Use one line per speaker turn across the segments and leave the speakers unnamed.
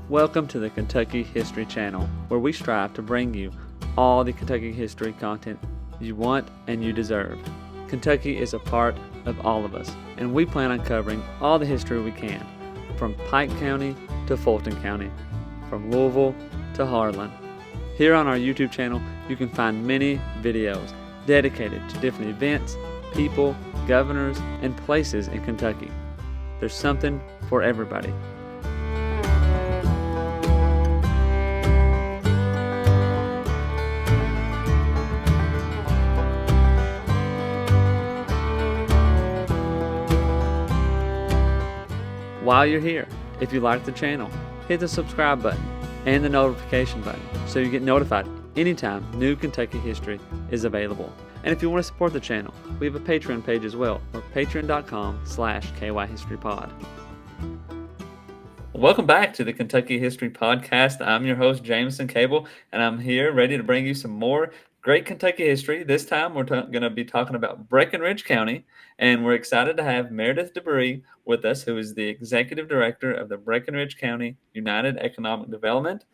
Welcome to the Kentucky History Channel, where we strive to bring you all the Kentucky history content you want and you deserve. Kentucky is a part of all of us, and we plan on covering all the history we can, from Pike County to Fulton County, from Louisville to Harlan. Here on our YouTube channel, you can find many videos dedicated to different events, people, governors, and places in Kentucky. There's something for everybody. While you're here, if you like the channel, hit the subscribe button and the notification button so you get notified anytime new Kentucky history is available. And if you want to support the channel, we have a Patreon page as well, or patreon.com/KYHistoryPod. Welcome back to the Kentucky History Podcast. I'm your host, Jameson Cable, and I'm here ready to bring you some more great Kentucky history. This time we're going to be talking about Breckinridge County, and we're excited to have Meredith Dubree with us, who is the Executive Director of the Breckinridge County United Economic Development.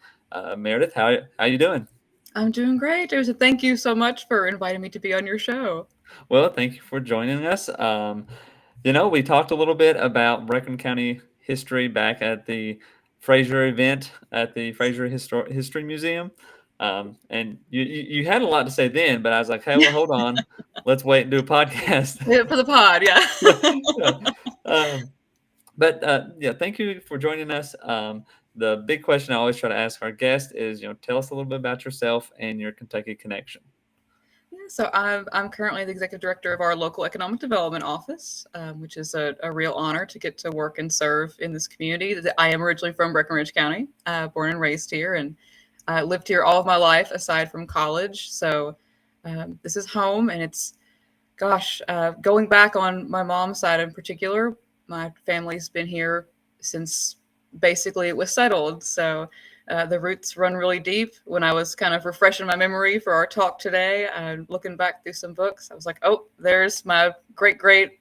Meredith, how you doing?
I'm doing great, Joseph. Thank you so much for inviting me to be on your show.
Well, thank you for joining us. We talked a little bit about Breckinridge County history back at the Fraser event at the Fraser History Museum. And you had a lot to say then, but I was like, hey, well, hold on. Let's wait and do a podcast.
For the pod, yeah.
Thank you for joining us. The big question I always try to ask our guests is, tell us a little bit about yourself and your Kentucky connection.
So I'm currently the executive director of our local economic development office, which is a real honor to get to work and serve in this community. I am originally from Breckinridge County, born and raised here, and lived here all of my life aside from college. So this is home, and it's, going back on my mom's side in particular, my family's been here since basically it was settled. So the roots run really deep. When I was kind of refreshing my memory for our talk today, looking back through some books, I was like, oh, there's my great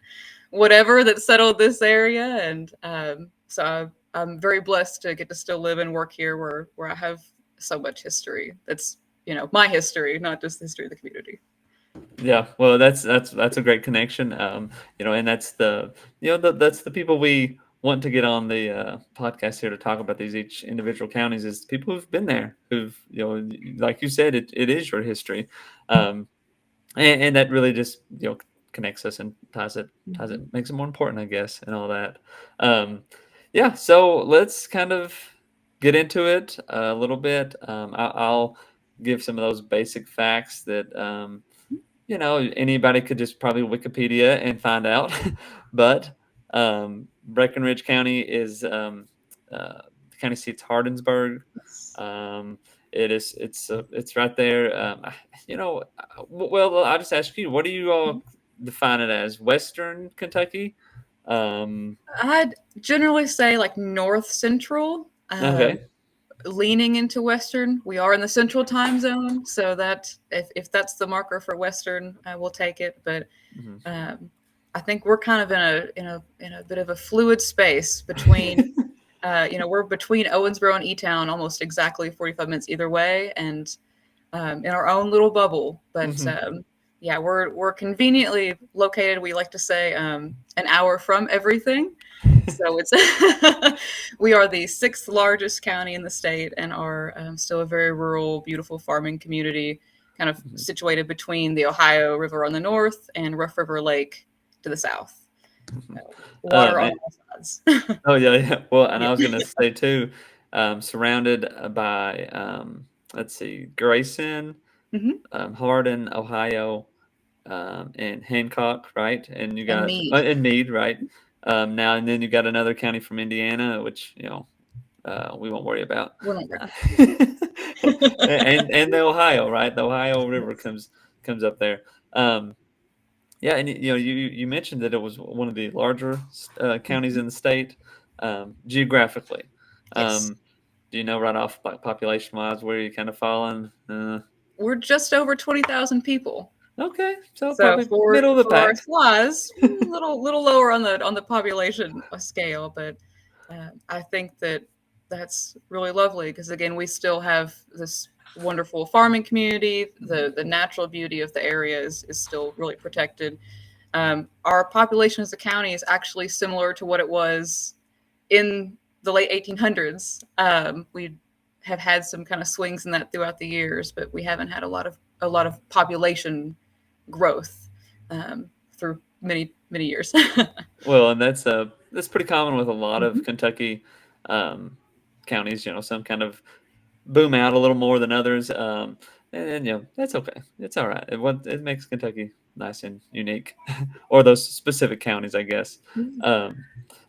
whatever that settled this area. And so I'm very blessed to get to still live and work here where I have so much history. That's, my history, not just the history of the community.
Yeah, well, that's a great connection. And that's that's the people we want to get on the podcast here to talk about these each individual counties, is people who've been there, who've, like you said, it is your history. And that really just, connects us and ties it, makes it more important, I guess, and all that. So let's kind of get into it a little bit. I'll give some of those basic facts that, anybody could just probably Wikipedia and find out. But Breckinridge County is the county seat's Hardinsburg. It's right there. Well, I'll just ask you, what do you all define it as? Western Kentucky?
I'd generally say like north central.
Okay.
Leaning into Western. We are in the central time zone, so that if that's the marker for Western, we'll take it. But I think we're kind of in a bit of a fluid space between, we're between Owensboro and E-Town, almost exactly 45 minutes either way, and in our own little bubble. But we're conveniently located. We like to say an hour from everything. So it's we are the 6th largest county in the state, and are still a very rural, beautiful farming community, kind of situated between the Ohio River on the north and Rough River Lake to the south. Water on all sides.
Oh yeah. Well, and I was going to say too, surrounded by Grayson, Hardin, Ohio, and Hancock, right? And you got Meade, right? Now and then you got another county from Indiana, which we won't worry about. And the Ohio, right? The Ohio River comes up there. And you mentioned that it was one of the larger counties in the state geographically.
Yes.
Do you know right off population wise where you kind of falling?
We're just over 20,000 people.
Okay, so probably middle of the pack.
Our size, a little lower on the population scale, but I think that that's really lovely because again, we still have this wonderful farming community. The natural beauty of the area is still really protected. Our population as a county is actually similar to what it was in the late 1800s. We have had some kind of swings in that throughout the years, but we haven't had a lot of population growth through many years.
Well, and that's pretty common with a lot of
Mhm.
Kentucky um, counties. Some kind of boom out a little more than others, and that's okay. It's all right. It makes Kentucky nice and unique, or those specific counties, I guess. Um,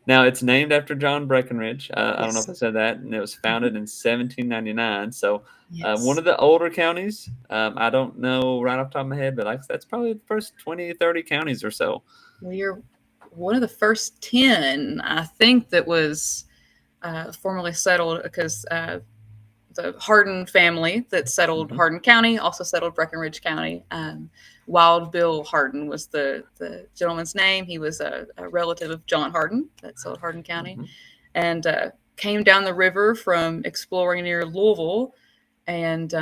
Now it's named after John Breckinridge. I don't know if I
Yes.
said that, and it was
Mhm.
founded in 1799. So one
Yes.
of the older counties. I don't know right off the top of my head, but like that's probably the first 20, 30 counties or so.
We are one of the first 10, I think, that was formerly settled because the Hardin family that settled
Hmm.
Hardin County also settled Breckinridge County. Wild Bill Hardin was the gentleman's name. He was a relative of John Hardin that settled Hardin County
Hmm.
and came down the river from exploring near Louisville and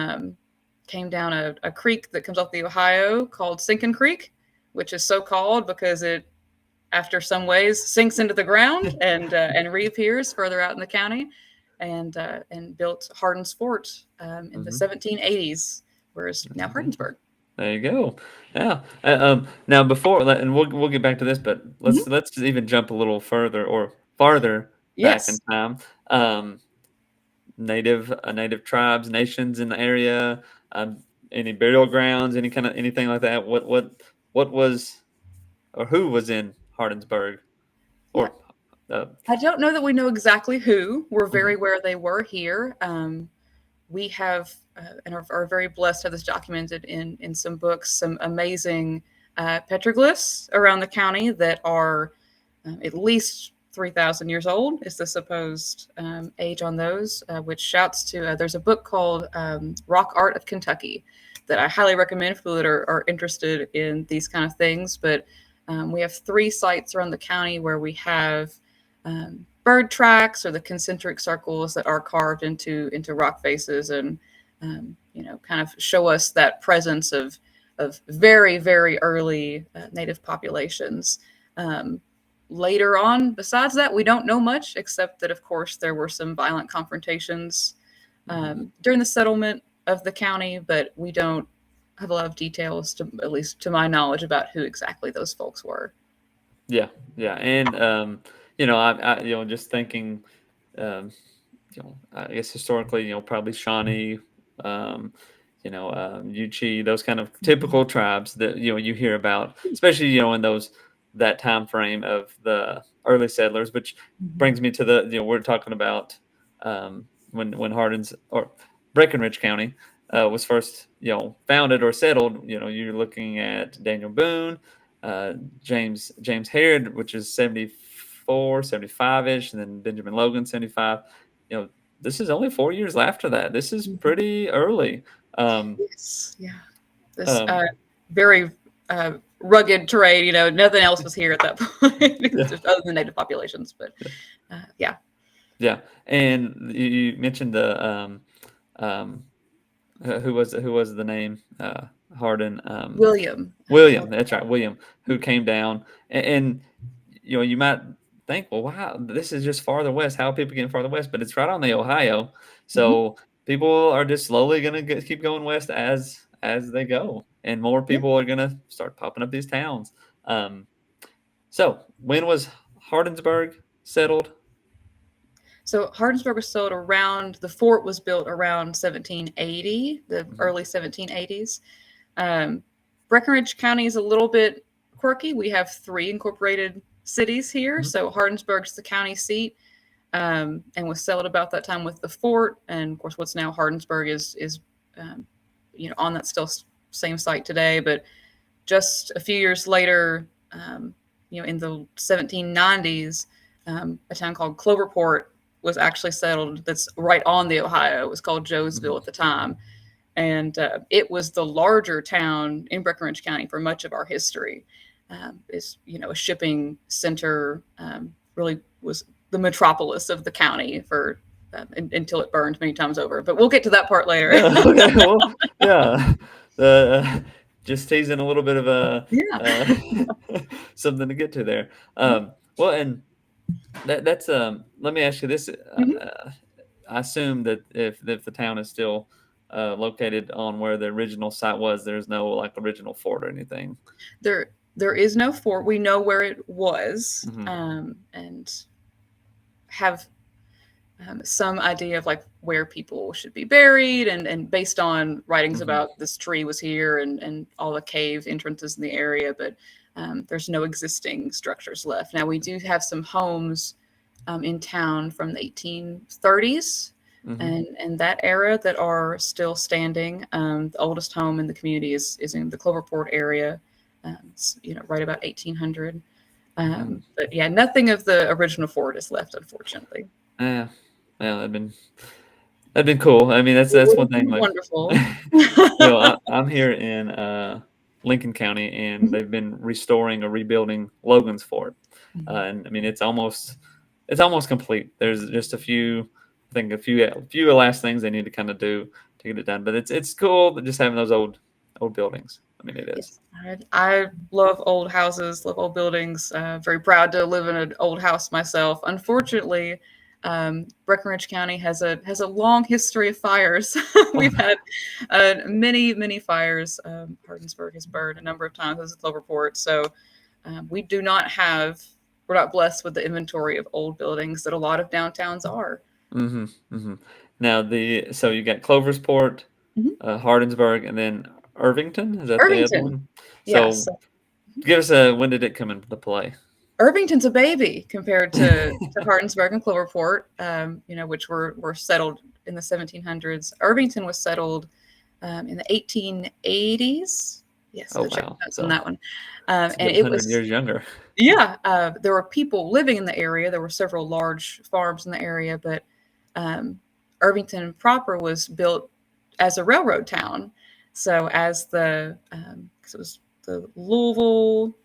came down a creek that comes off the Ohio called Sinking Creek, which is so called because it, after some ways, sinks into the ground and reappears further out in the county, and built Hardin's Fort in the
Hmm.
1780s, where is now Hardensburg.
There you go. Yeah. Now before, and we'll get back to this, but let's
Mhm.
let's even jump a little further or farther back in
Yes.
time. Um, native tribes, nations in the area, any burial grounds, anything like that. What was or who was in Hardinsburg
Yeah.
or uh,
I don't know that we know exactly who. We're very
mhm,
aware they were here. We have and are very blessed to have this documented in some books, some amazing petroglyphs around the county that are at least 3,000 years old is the supposed age on those, which shouts to there's a book called Rock Art of Kentucky that I highly recommend for people that are interested in these kind of things. But we have three sites around the county where we have bird tracks or the concentric circles that are carved into rock faces and kind of show us that presence of very very early native populations. Um, Later on, besides that, we don't know much, except that, of course, there were some violent confrontations
mhm.
during the settlement of the county, but we don't have a lot of details, at least to my knowledge, about who exactly those folks were.
Yeah, yeah, and just thinking, um, I guess historically, probably Shawnee, um, Yuchi, those kind of
Mhm.
typical tribes that you hear about, especially in that time frame of the early settlers, which
Mhm.
brings me to the we're talking about when Hardin's or Breckinridge County was first founded or settled. You're looking at Daniel Boone, uh, James Harrod, which is 74, 75 ish, and then Benjamin Logan 75. You know, this is only 4 years after that. This is
Mhm.
pretty early. Um,
Yes, yeah. This
um,
very rugged terrain. Nothing else was here at that point,
yeah,
just other than native populations. But yeah,
yeah. And you mentioned the um, who was the name Hardin
William.
William. That's right, William, who came down and you might think, well, wow, this is just farther west. How are people getting farther west? But it's right on the Ohio,
Mhm.
so people are just slowly going to keep going west as they go, and more
Yeah.
people are going to start popping up these towns. Um, so when was Hardinsburg settled?
So Hardinsburg was sold around the fort was built around 1780, the
Hmm.
early 1780s. Um, Breckinridge County is a little bit quirky. We have three incorporated cities here.
Hmm.
So Hardinsburg's the county seat, and was settled about that time with the fort. And of course, what's now Hardinsburg is um, on that still same site today. But just a few years later, in the 1790s, a town called Cloverport was actually settled. That's right on the Ohio. It was called Joesville at the time, and it was the larger town in Breckinridge County for much of our history. Is a shipping center. Really was the metropolis of the county for until it burned many times over. But we'll get to that part later.
Okay, well, yeah. Just teasing a little bit of a
Yeah.
something to get to there. Well, and that's let me ask you this.
Mhm.
I assume that if the town is still located on where the original site was, there's no like original fort or anything.
There is no fort. We know where it was,
Hmm.
and have some idea of like where people should be buried, and based on writings
Hmm.
about this tree was here, and all the cave entrances in the area, but there's no existing structures left. Now we do have some homes in town from the 1830s
Hmm.
and that era that are still standing. The oldest home in the community is in the Cloverport area. It's, right about 1800. But yeah, nothing of the original fort is left, unfortunately.
Yeah, yeah, that'd been cool. I mean,
It
that's
would
one
have
thing.
been
Like,
wonderful.
I'm here in Lincoln County, and
Mhm,
they've been restoring or rebuilding Logan's Fort,
mhm.
and I mean, it's almost complete. There's just I think a few last things they need to kind of do to get it done. But it's cool just having those old buildings. I mean, it is.
Yes, I love old houses, love old buildings. Very proud to live in an old house myself. Unfortunately, Breckinridge County has a long history of fires. We've had many fires. Hardensburg has burned a number of times as a Cloverport, so we do not have. We're not blessed with the inventory of old buildings that a lot of downtowns are.
Hmm. Hmm. Now so you got Cloversport,
Mhm.
Hardensburg, and then Irvington. Is that the other
Irvington,
one?
yes.
So give us a when did it come into play?
Irvington's a baby compared to Hartonsburg and Cloverport, which were settled in the 1700s. Irvington was settled in the 1880s. Yes,
Oh
I checked
wow,
the notes on
so
that one.
it's a
And
good
it
100
was,
years younger.
yeah, there were people living in the area. There were several large farms in the area, but um, Irvington proper was built as a railroad town. So as 'cause it was the Louisville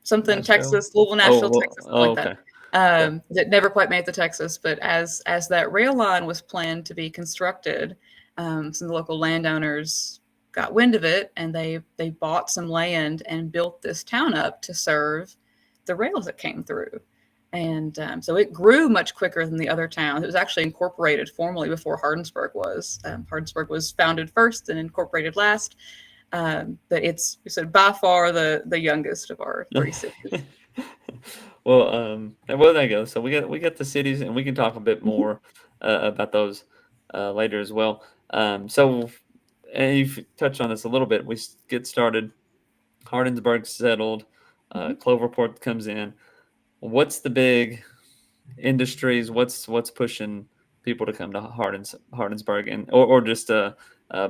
something
Nashville.
Texas, Louisville,
Oh
Nashville,
well.
Texas, something
Oh
like that.
okay. Yeah.
That never quite made it to Texas, but as that rail line was planned to be constructed, some of the local landowners got wind of it, and they bought some land and built this town up to serve the rails that came through. And so it grew much quicker than the other towns. It was actually incorporated formally before Hardensburg was. Hardensburg was founded first and incorporated last. But it's we said by far the youngest of our three cities.
Well, there you go. So we got the cities, and we can talk a bit
Mhm,
more about those later as well. So, and you've touched on this a little bit. Get started. Hardensburg settled.
mhm.
Cloverport comes in. What's the big industries? What's pushing people to come to Hardensburg and or just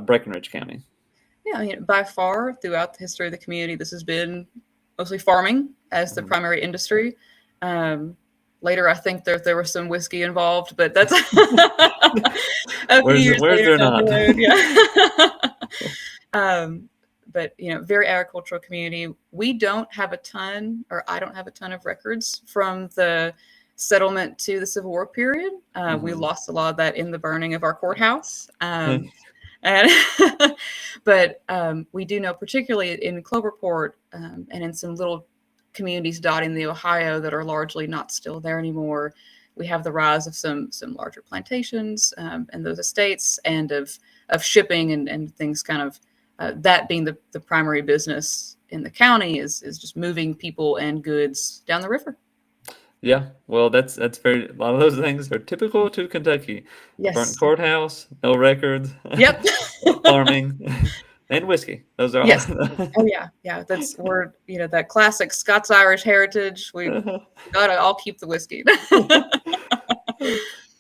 Breckinridge County?
Yeah, by far throughout the history of the community, this has been mostly farming as the
Mhm.
primary industry. Um, Later, I think there was some whiskey involved, but that's a few years
Where's
later
there
down the
not?
road. Yeah. But very agricultural community. We don't have a ton, or I don't have a ton of records from the settlement to the Civil War period. We
Hmm.
lost a lot of that in the burning of our courthouse. And but we do know, particularly in Cloverport and in some little communities dotting the Ohio that are largely not still there anymore, we have the rise of some larger plantations and those estates, and of shipping and things kind of that being the primary business in the county is just moving people and goods down the river.
Yeah, well, that's very a lot of those things are typical to Kentucky. A burnt
Yes.
courthouse, no records,
Yep.
farming, and whiskey. Those are all.
Yes. Oh yeah, yeah. That's we're that classic Scots Irish heritage. We gotta all keep the whiskey.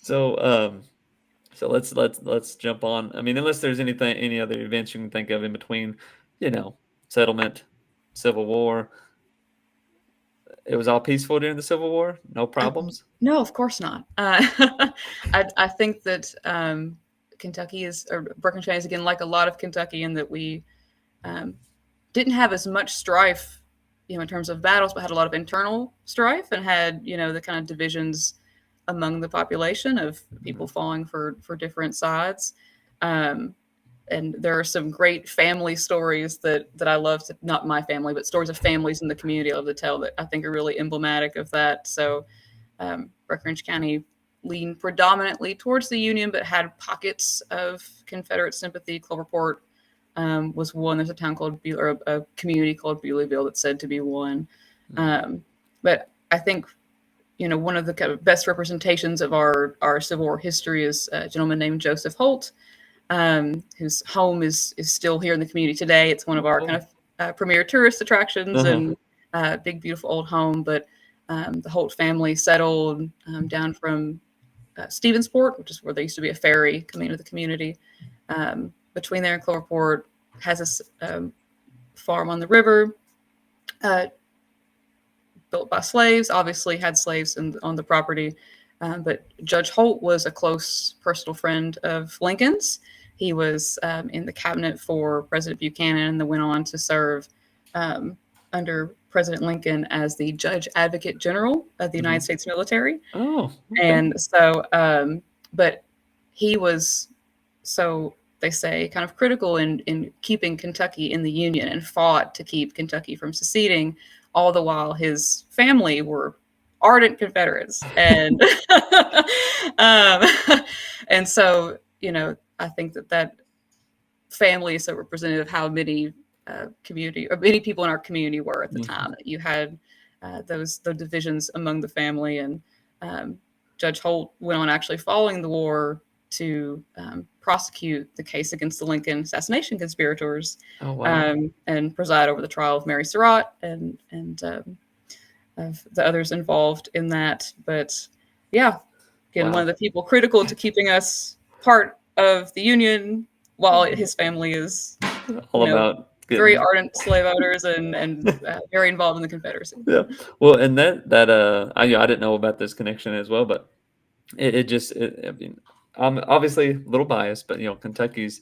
So, so let's jump on. I mean, unless there's any other events you can think of in between, you know, settlement, Civil War. It was all peaceful during the Civil War, no problems.
No, of course not. I think that Kentucky is, or Breckinridge County is again like a lot of Kentucky in that we um, didn't have as much strife, in terms of battles, but had a lot of internal strife and had the kind of divisions among the population of people falling for different sides. Um, and there are some great family stories that I love to, not my family, but stories of families in the community I love to tell that I think are really emblematic of that. So Breckinridge County leaned predominantly towards the Union, but had pockets of Confederate sympathy. Cloverport was one. There's a town called or a community called Bewleyville that's said to be one. But I think one of the kind of best representations of our Civil War history is a gentleman named Joseph Holt, whose home is still here in the community today. It's one of our kind of premier tourist attractions and big, beautiful old home. But the Holt family settled down from Stephensport, which is where there used to be a ferry coming into the community. Between there and Cloverport, has a farm on the river, built by slaves, obviously had slaves on the property. But Judge Holt was a close personal friend of Lincoln's. He was in the cabinet for President Buchanan and then went on to serve under President Lincoln as the Judge Advocate General of the United States military.
Oh, okay.
And so, but he was, so they say, kind of critical in keeping Kentucky in the Union and fought to keep Kentucky from seceding, all the while his family were ardent Confederates. And and so, I think that family is so representative of how many community or many people in our community were at the time. That you had the divisions among the family, and Judge Holt went on actually following the war to prosecute the case against the Lincoln assassination conspirators.
Oh, wow.
And preside over the trial of Mary Surratt and of the others involved in that. But yeah, again, one of the people critical to keeping us part of the Union, while his family is
all about
very ardent slave owners and very involved in the Confederacy.
Yeah, well, and that I didn't know about this connection as well, but I mean, I'm obviously a little biased, but Kentucky's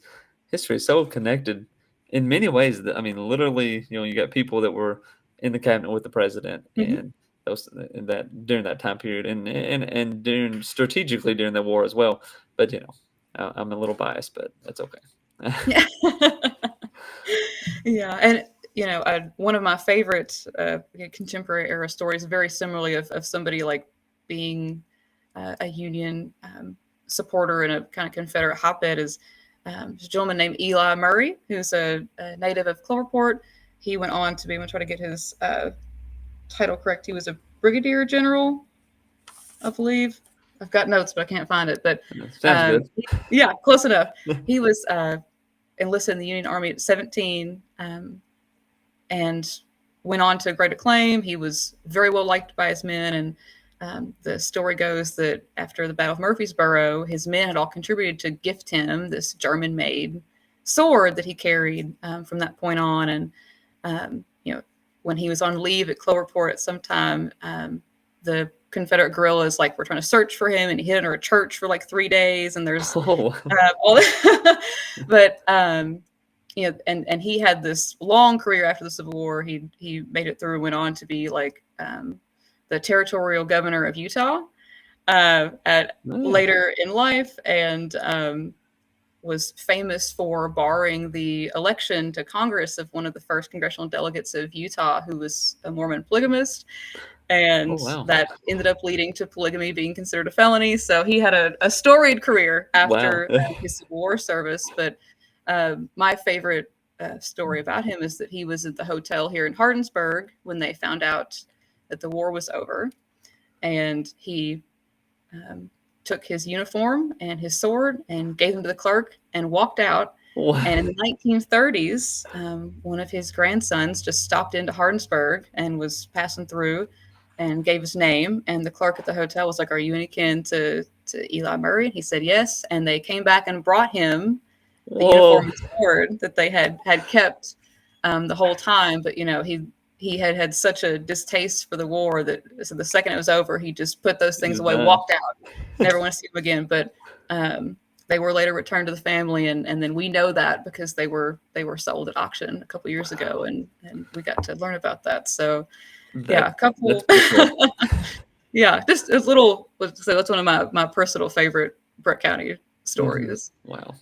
history is so connected in many ways that, I mean, literally, you got people that were in the cabinet with the president and those in that during that time period and during strategically during the war as well. But I'm a little biased, but that's okay.
Yeah. Yeah, and one of my favorite contemporary era stories, very similarly of somebody like being a Union supporter in a kind of Confederate hotbed, is a gentleman named Eli Murray, who's a native of Cloverport. He went on to be, I'm going to try to get his title correct. He was a brigadier general, I believe. I've got notes, but I can't find it. But
sounds good.
Yeah, close enough. He was enlisted in the Union Army at 17 and went on to great acclaim. He was very well liked by his men, and the story goes that after the Battle of Murfreesboro, his men had all contributed to gift him this German-made sword that he carried from that point on. And when he was on leave at Cloverport at some time, the Confederate guerrillas were trying to search for him, and he hid under a church for 3 days. And there's all that. But and he had this long career after the Civil War. He made it through and went on to be the territorial governor of Utah later in life, and was famous for barring the election to Congress of one of the first congressional delegates of Utah, who was a Mormon polygamist. And that ended up leading to polygamy being considered a felony. So he had a storied career after his Civil War service. But my favorite story about him is that he was at the hotel here in Hardinsburg when they found out that the war was over. And he took his uniform and his sword and gave them to the clerk and walked out. Wow. And in the 1930s, one of his grandsons just stopped into Hardinsburg and was passing through and gave his name. And the clerk at the hotel was like, "Are you any kin to Eli Murray?" And he said yes. And they came back and brought him the uniform and sword that they had kept the whole time. But, he had such a distaste for the war that so the second it was over, he just put those things away, walked out, never want to see them again. But they were later returned to the family, and then we know that because they were sold at auction a couple years ago, and we got to learn about that. So a couple. Yeah, just a little. So that's one of my personal favorite Breck County stories.
Wow,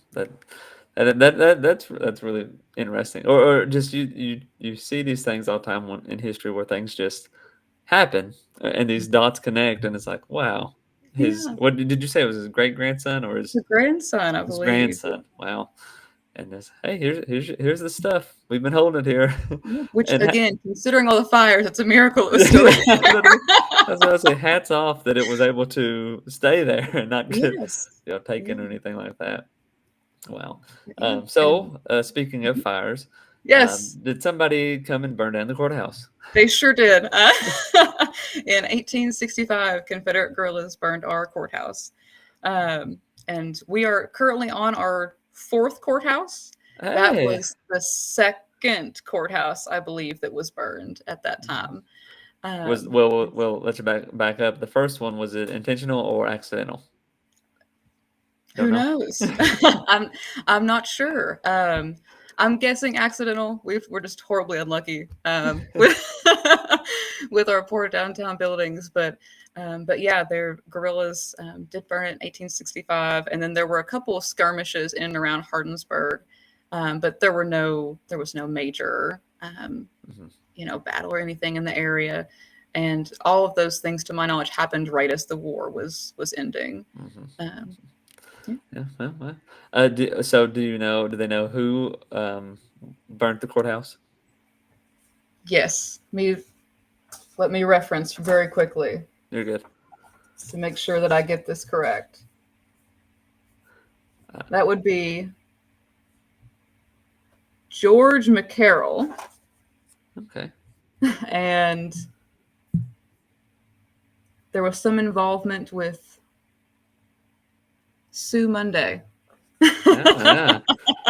that's really interesting. Or just you see these things all the time in history where things just happen and these dots connect, and it's like, wow, his
Yeah,
what did you say it was his great grandson or
the grandson, I
his
believe.
grandson? Wow, and this hey here's the stuff we've been holding it here,
Yeah, which
and
again, considering all the fires, it's a miracle it was still
yeah,
there.
that's what I say. Hats off that it was able to stay there and not get
Yes.
taken or
Yeah.
anything like that. Wow.
Yeah. And
Speaking of fires,
yes,
did somebody come and burn down the courthouse?
they sure did. In 1865, Confederate guerrillas burned our courthouse. And we are currently on our fourth courthouse. That
Hey,
was the second courthouse, I believe, that was burned at that time.
was
Um,
well. Let's back up. The first one, was it intentional or accidental? Don't
who
know.
knows? I'm I'm not sure. I'm guessing accidental. We're just horribly unlucky with with our poor downtown buildings, but yeah, their guerrillas did burn it in 1865, and then there were a couple of skirmishes in and around Hardinsburg, but there was no major
Mhm,
battle or anything in the area, and all of those things, to my knowledge, happened right as the war was ending.
mhm.
Um, yeah.
Yeah. Well. So do you know? Do they know who burnt the courthouse?
Yes, let me reference very quickly
You're good.
to make sure that I get this correct.
Uh,
That would be George McCarroll,
okay.
and there was some involvement with Sue Monday.
Yeah. Yeah.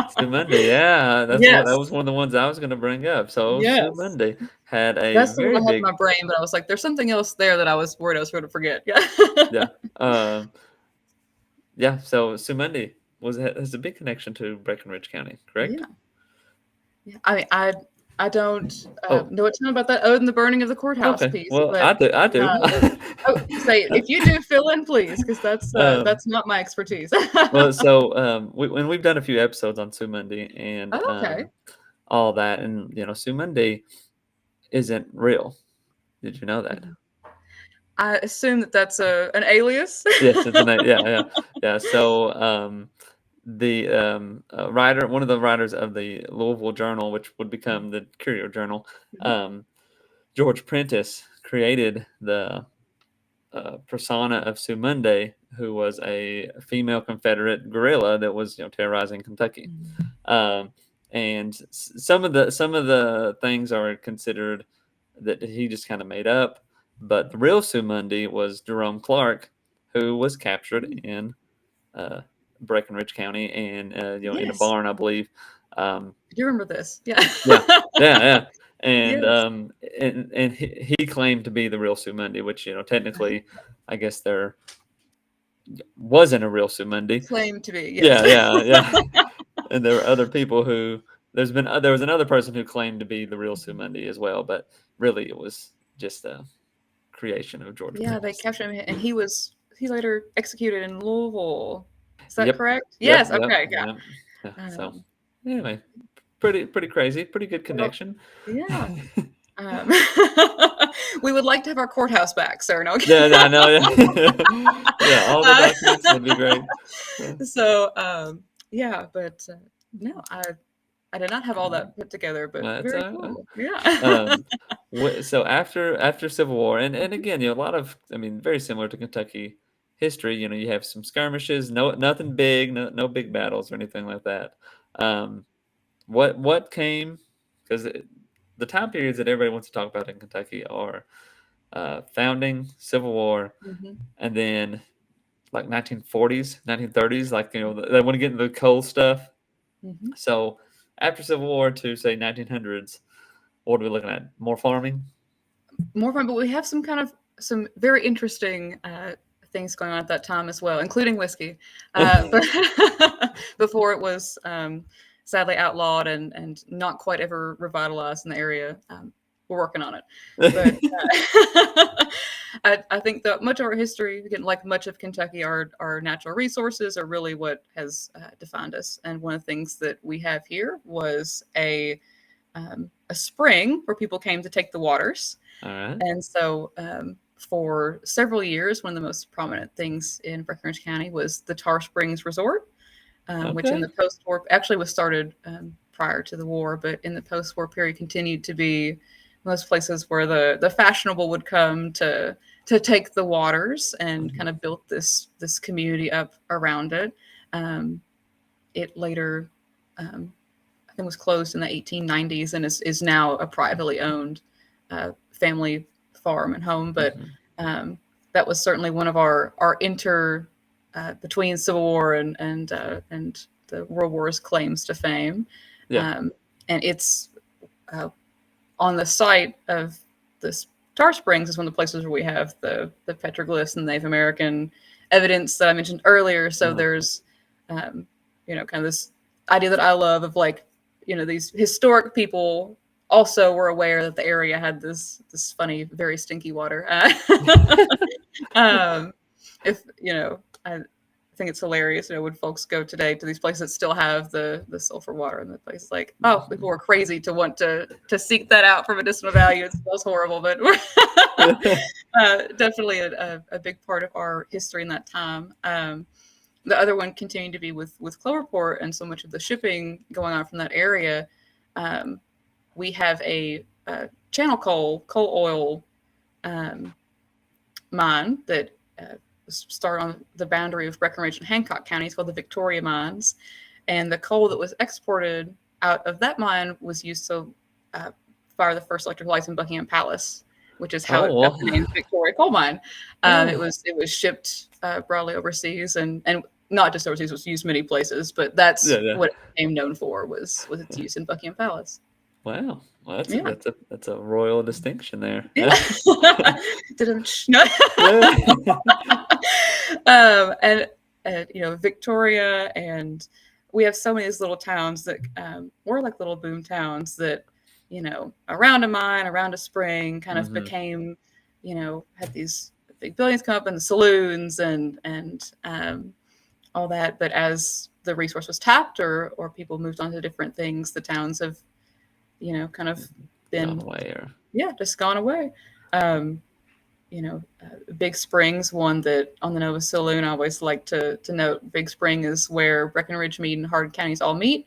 Sue Monday, yeah, that
Yes,
was one of the ones I was going to bring up. So Sue
yes.
Monday had a
That's the one
very
I had in
big,
my brain, but I was like, there's something else there that I was worried I was going to forget. Yeah.
yeah, um, yeah. So Sue Monday has a big connection to Breckinridge County, correct?
Yeah. Yeah. I don't
Oh,
know a ton about that other than the burning of the courthouse
okay.
piece,
Well,
but
I do.
uh, oh, say if you do fill in, please, because
um,
that's not my expertise.
well, so when we've done a few episodes on Sue Monday and
Oh, okay.
all that, and Sue Monday isn't real. Did you know that?
I assume that that's an alias.
Yes, it's yeah. So the writer, one of the writers of the Louisville Journal, which would become the Courier Journal, um, George Prentice created the persona of Sue Monday, who was a female Confederate guerrilla that was terrorizing Kentucky. Um, and some of the things are considered that he just kind of made up, but the real Sue Monday was Jerome Clark, who was captured in uh, Breckinridge County and in a
Yes,
barn, I believe. Um,
I do remember this. Yeah.
yeah, yeah. And
Yes.
he claimed to be the real Sue Monday, which technically, I guess there wasn't a real Sue Monday.
Claim to be. Yes.
Yeah. And there were other people who there was another person who claimed to be the real Sue Monday as well, but really it was just a creation of George
Yeah, they
Prentice.
captured him, and he later executed in Louisville. Is that
Yep,
correct?
yep,
Yes.
yep,
Okay. Yeah.
yep. Yeah. So
Um,
anyway, pretty crazy, pretty good
well,
connection.
yeah. Um, we would like to have our courthouse back, sir. No.
Yeah, I know. Yeah, yeah. All the documents would be great. Yeah.
So yeah, but no, I did not have all that put together, but
Well, that's
very
all right.
cool. Yeah.
Um, so after Civil War, and again, a lot of, I mean, very similar to Kentucky history. You have some skirmishes, nothing big, no big battles or anything like that. Um, what came because the time periods that everybody wants to talk about in Kentucky are founding, Civil War,
Mhm,
and then like 1940s, 1930s. Like they want to get into the coal stuff.
mhm.
So after Civil War to say 1900s, what are we looking at? More farming?
More fun, but we have some very interesting things going on at that time as well, including whiskey. But before it was sadly outlawed and not quite ever revitalized in the area. we're working on it. But I think that much of our history, again, like much of Kentucky, our natural resources are really what has defined us. And one of the things that we have here was a spring where people came to take the waters.
All right.
And so for several years, one of the most prominent things in Breckinridge County was the Tar Springs Resort, which in
Okay.
the post-war actually was started prior to the war, but in the post-war period continued to be those places where the fashionable would come to take the waters, and
Mhm.
kind of built this community up around it. Um, it later, I think, was closed in the 1890s and is now a privately owned family farm and home. But
Mhm.
um, that was certainly one of our inter between Civil War and the World War's claims to fame.
Yeah.
Um, and it's uh, on the site of this Tar Springs is one of the places where we have the petroglyphs and Native American evidence that I mentioned earlier. So
Uh-huh.
there's, um, kind of this idea that I love of, like, these historic people also were aware that the area had this funny, very stinky water. um, if I think it's hilarious, when folks go today to these places that still have the sulfur water, and the place is like, oh, people were crazy to want to seek that out for medicinal value. It smells horrible, but definitely a big part of our history in that time. The other one continuing to be with Cloverport, and so much of the shipping going on from that area. Um, we have a channel coal oil um, mine that start on the boundary of Breckinridge and Hancock counties, called the Victoria Mines. And the coal that was exported out of that mine was used to fire the first electric lights in Buckingham Palace, which is how
Oh
it got
well.
the name Victoria Coal Mine. It
Oh.
was shipped broadly overseas, and not just overseas, it was used many places, but that's
Yeah. Yeah.
what it became known for, was its use in Buckingham Palace.
Wow. Well,
Yeah.
that's a royal distinction there.
Yeah. No.
Yeah.
And Victoria, and we have so many of these little towns that were like little boom towns that, around a mine, around a spring, kind of
Hmm.
became, had these big buildings come up, and the saloons and all that. But as the resource was tapped, or people moved on to different things, the towns have, kind of
Gone
been,
away or
yeah, just gone away. Um, Big Spring's one that on the Nova Saloon I always like to note. Big Spring is where Breckinridge, Meade, and Hardin counties all meet.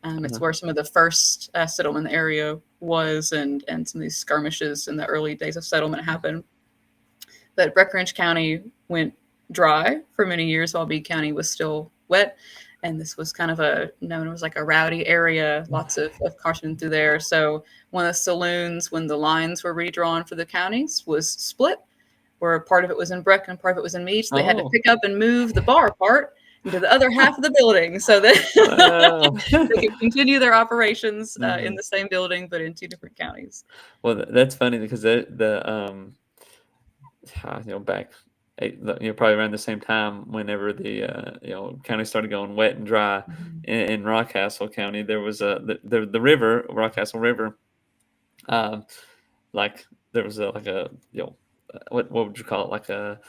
It's
uh-huh.
where some of the first settlement in the area was, and some of these skirmishes in the early days of settlement happened. But Breckinridge County went dry for many years while Meade County was still wet. And this was kind of known as like a rowdy area, lots of caution through there. So one of the saloons, when the lines were redrawn for the counties, was split, where part of it was in Breck and part of it was in Meade. So they had to
Oh.
pick up and move the bar part into the other half of the building, so that
Wow.
they could continue their operations in
Mhm.
the same building, but in two different counties.
Well, that's funny because back, probably around the same time, whenever the county started going wet and dry
Mhm.
in Rockcastle County, there was the river, Rockcastle River, um, like there was like a what would you call it, like a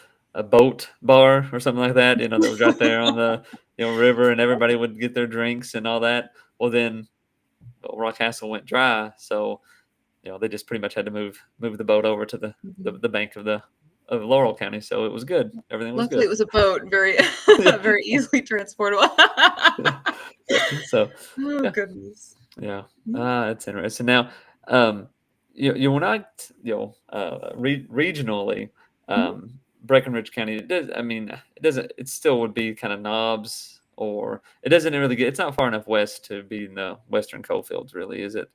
boat bar or something like that, that was right there on the river, and everybody would get their drinks and all that. Well, then Rockcastle went dry, so they just pretty much had to move the boat over to
Mhm.
the bank of Laurel County, so it was good. Everything was
Luckily,
good.
it was a boat, very
Yeah.
very easily transportable.
Yeah. So
Oh
yeah,
goodness.
yeah.
Yeah.
That's interesting. Now, um, you were not, regionally,
Mhm.
Breckinridge County. It does. I mean, it doesn't. It still would be kind of knobs, or it doesn't really get. It's not far enough west to be in the western coal fields, really, is it?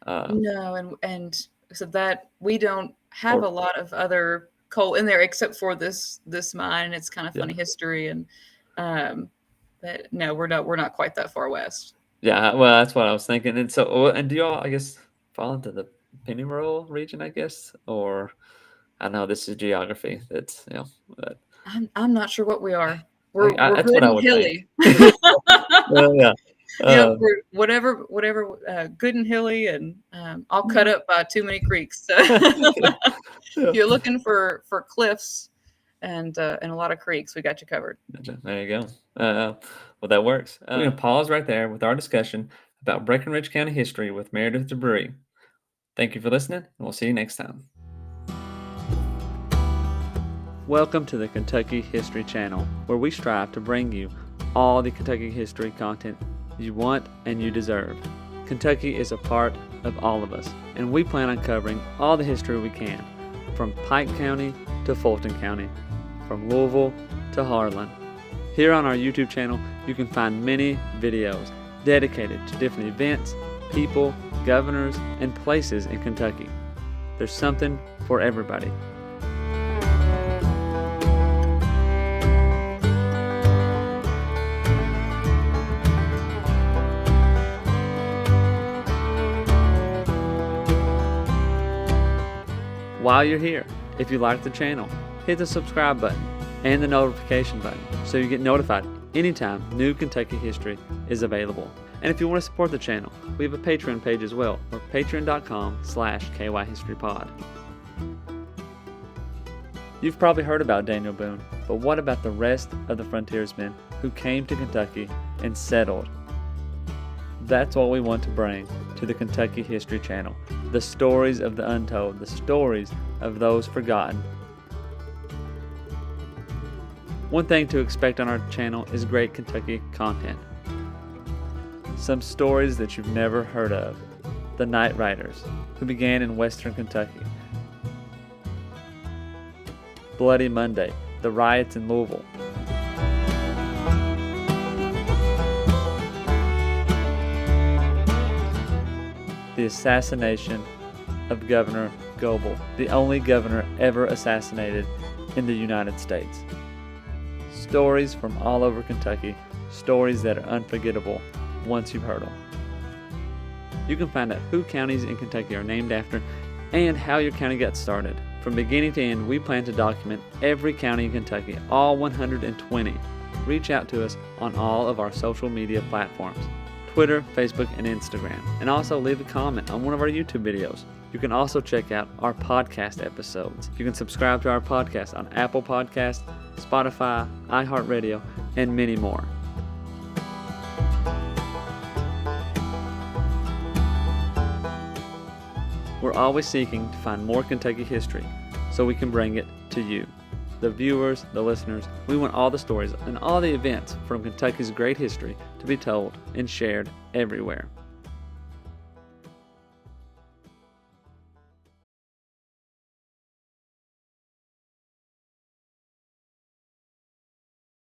No, and so that we don't have a
Or
lot of other coal in there except for this mine. It's kind of
yeah.
funny history, and um, but no, we're not quite that far west.
Yeah, well, that's what I was thinking. And so, and do y'all, I guess, fall into the Pennyroyal region, I guess, or I know this is geography. That's but
I'm not sure what we are. We're
that's what I
good and
would think.
hilly.
Well, yeah. Um,
we're whatever, good and hilly, and all cut up by too many creeks. So if
yeah.
you're looking for cliffs and a lot of creeks, we got you covered.
Gotcha. There you go. Well, that works. We're going to pause right there with our discussion about Breckinridge County history with Meredith Dubree. Thank you for listening, and we'll see you next time. Welcome to the Kentucky History Channel, where we strive to bring you all the Kentucky history content you want and you deserve. Kentucky is a part of all of us, and we plan on covering all the history we can, from Pike County to Fulton County, from Louisville to Harlan. Here on our YouTube channel, you can find many videos dedicated to different events, people, governors, and places in Kentucky. There's something for everybody. While you're here, if you like the channel, hit the subscribe button and the notification button so you get notified anytime new Kentucky history is available. And if you want to support the channel, we have a Patreon page as well, or patreon.com/kyhistorypod. You've probably heard about Daniel Boone, but what about the rest of the frontiersmen who came to Kentucky and settled? That's what we want to bring to the Kentucky History Channel. The stories of the untold, the stories of those forgotten. One thing to expect on our channel is great Kentucky content. Some stories that you've never heard of. The Night Riders, who began in western Kentucky. Bloody Monday, the riots in Louisville. The assassination of Governor Goebel, the only governor ever assassinated in the United States. Stories from all over Kentucky, stories that are unforgettable once you've heard them. You can find out who counties in Kentucky are named after and how your county got started. From beginning to end, we plan to document every county in Kentucky, all 120. Reach out to us on all of our social media platforms. Twitter, Facebook, and Instagram, and also leave a comment on one of our YouTube videos. You can also check out our podcast episodes. You can subscribe to our podcast on Apple Podcasts, Spotify, iHeartRadio, and many more. We're always seeking to find more Kentucky history so we can bring it to you. The viewers, the listeners, we want all the stories and all the events from Kentucky's great history to be told and shared everywhere.